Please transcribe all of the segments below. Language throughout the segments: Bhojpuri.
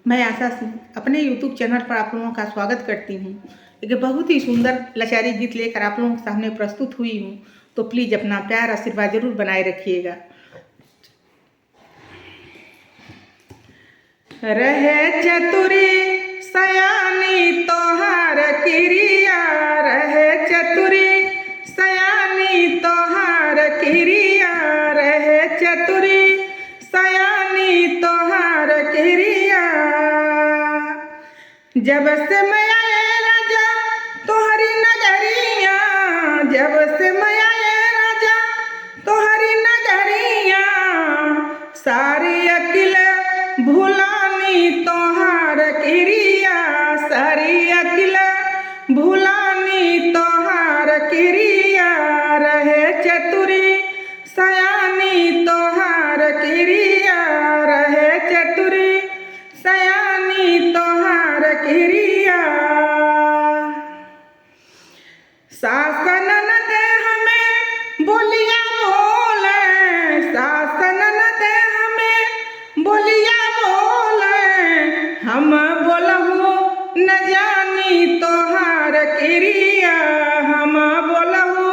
मैं आशा सिंह अपने YouTube चैनल पर आप लोगों का स्वागत करती हूँ। एक बहुत ही सुंदर लाचारी गीत लेकर आप लोगों के सामने प्रस्तुत हुई हूँ, तो प्लीज़ अपना प्यार आशीर्वाद जरूर बनाए रखिएगा। रहे चतुरी सयानी तोहार क्रिया, रहे चतुरी सयानी तोहार क्रिया, रहे चतुरी सयानी तोहार क्रिया। जब से मैं आए राजा तोहरी नगरिया, जब से मैं आए राजा तोहरी नगरिया, सारी अकिल भुलानी तोहार क्रिया, सारी अकिल भुलानी तोहार क्रिया। रहे चतुरी सयानी तोहार क्रिया, रहे चतुरी सयानी तोहार क्रिया। शासन न दे हमें बोलिया बोले, शासन न दे हमें बोलिया बोले, हम बोलहु न जानी तोहार क्रिया, हम बोलहु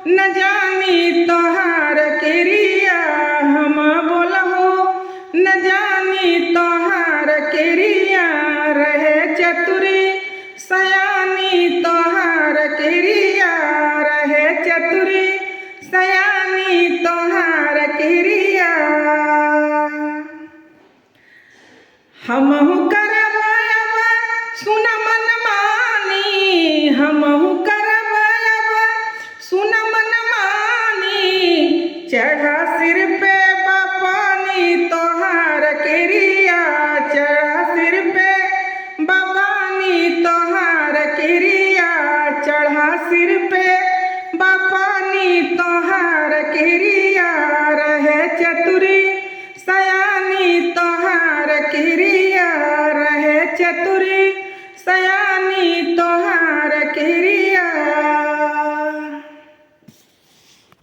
न जानी तोहार क्रिया, हम बोलहु न जानी तोहार क्रिया। रहे चतुरी सयानी तोहार क्रिया, रहे चतुरी सयानी तोहार क्रिया। हमहु करब अब सुन मन मानी, हमहु करब अब सुन मन मानी, चढ़ा सिर पे बपानी तोहार क्रिया, चढ़ा सिर पे बपानी तोहार क्रिया, चढ़ा सिर पे बपानी तोहार क्रिया।